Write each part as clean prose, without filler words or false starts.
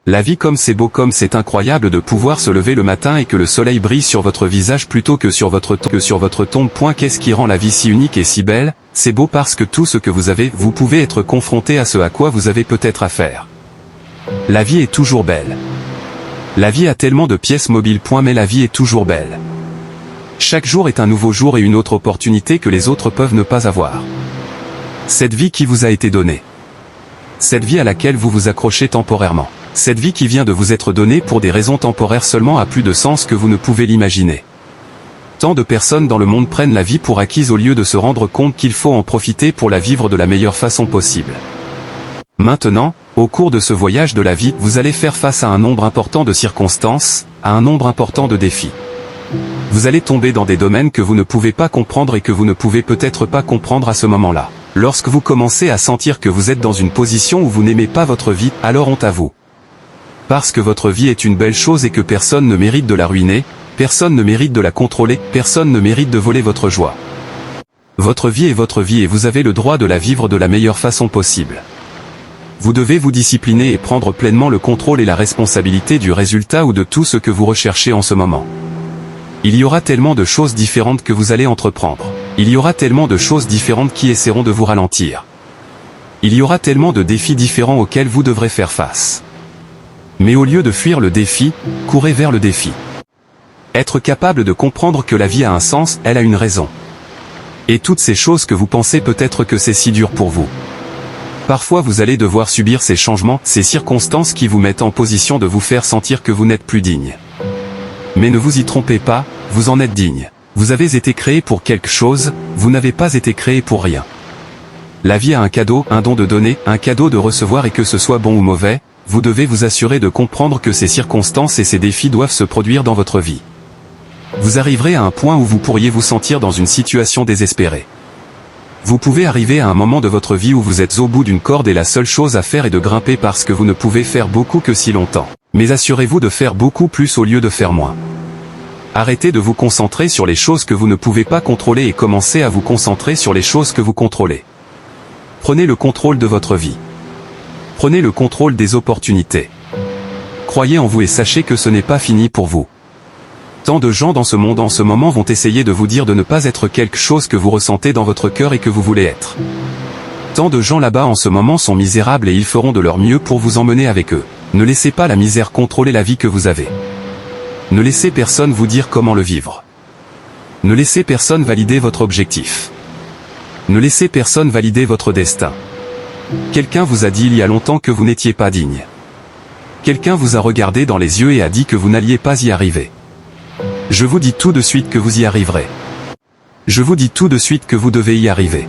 La vie comme c'est beau, comme c'est incroyable de pouvoir se lever le matin et que le soleil brille sur votre visage plutôt que sur votre tombe. Qu'est-ce qui rend la vie si unique et si belle? C'est beau parce que tout ce que vous avez, vous pouvez être confronté à ce à quoi vous avez peut-être affaire. La vie est toujours belle. La vie a tellement de pièces mobiles. Mais la vie est toujours belle. Chaque jour est un nouveau jour et une autre opportunité que les autres peuvent ne pas avoir. Cette vie qui vous a été donnée. Cette vie à laquelle vous vous accrochez temporairement. Cette vie qui vient de vous être donnée pour des raisons temporaires seulement a plus de sens que vous ne pouvez l'imaginer. Tant de personnes dans le monde prennent la vie pour acquise au lieu de se rendre compte qu'il faut en profiter pour la vivre de la meilleure façon possible. Maintenant, au cours de ce voyage de la vie, vous allez faire face à un nombre important de circonstances, à un nombre important de défis. Vous allez tomber dans des domaines que vous ne pouvez pas comprendre et que vous ne pouvez peut-être pas comprendre à ce moment-là. Lorsque vous commencez à sentir que vous êtes dans une position où vous n'aimez pas votre vie, alors honte à vous. Parce que votre vie est une belle chose et que personne ne mérite de la ruiner, personne ne mérite de la contrôler, personne ne mérite de voler votre joie. Votre vie est votre vie et vous avez le droit de la vivre de la meilleure façon possible. Vous devez vous discipliner et prendre pleinement le contrôle et la responsabilité du résultat ou de tout ce que vous recherchez en ce moment. Il y aura tellement de choses différentes que vous allez entreprendre. Il y aura tellement de choses différentes qui essaieront de vous ralentir. Il y aura tellement de défis différents auxquels vous devrez faire face. Mais au lieu de fuir le défi, courez vers le défi. Être capable de comprendre que la vie a un sens, elle a une raison. Et toutes ces choses que vous pensez peut-être que c'est si dur pour vous. Parfois vous allez devoir subir ces changements, ces circonstances qui vous mettent en position de vous faire sentir que vous n'êtes plus digne. Mais ne vous y trompez pas, vous en êtes digne. Vous avez été créé pour quelque chose, vous n'avez pas été créé pour rien. La vie a un cadeau, un don de donner, un cadeau de recevoir et que ce soit bon ou mauvais, vous devez vous assurer de comprendre que ces circonstances et ces défis doivent se produire dans votre vie. Vous arriverez à un point où vous pourriez vous sentir dans une situation désespérée. Vous pouvez arriver à un moment de votre vie où vous êtes au bout d'une corde et la seule chose à faire est de grimper parce que vous ne pouvez faire beaucoup que si longtemps. Mais assurez-vous de faire beaucoup plus au lieu de faire moins. Arrêtez de vous concentrer sur les choses que vous ne pouvez pas contrôler et commencez à vous concentrer sur les choses que vous contrôlez. Prenez le contrôle de votre vie. Prenez le contrôle des opportunités. Croyez en vous et sachez que ce n'est pas fini pour vous. Tant de gens dans ce monde en ce moment vont essayer de vous dire de ne pas être quelque chose que vous ressentez dans votre cœur et que vous voulez être. Tant de gens là-bas en ce moment sont misérables et ils feront de leur mieux pour vous emmener avec eux. Ne laissez pas la misère contrôler la vie que vous avez. Ne laissez personne vous dire comment le vivre. Ne laissez personne valider votre objectif. Ne laissez personne valider votre destin. Quelqu'un vous a dit il y a longtemps que vous n'étiez pas digne. Quelqu'un vous a regardé dans les yeux et a dit que vous n'alliez pas y arriver. Je vous dis tout de suite que vous y arriverez. Je vous dis tout de suite que vous devez y arriver.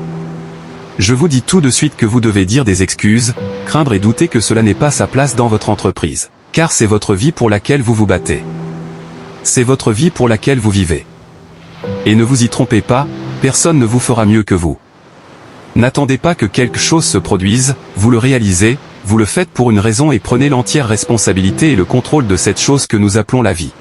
Je vous dis tout de suite que vous devez dire des excuses, craindre et douter que cela n'ait pas sa place dans votre entreprise. Car c'est votre vie pour laquelle vous vous battez. C'est votre vie pour laquelle vous vivez. Et ne vous y trompez pas, personne ne vous fera mieux que vous. N'attendez pas que quelque chose se produise, vous le réalisez, vous le faites pour une raison et prenez l'entière responsabilité et le contrôle de cette chose que nous appelons la vie.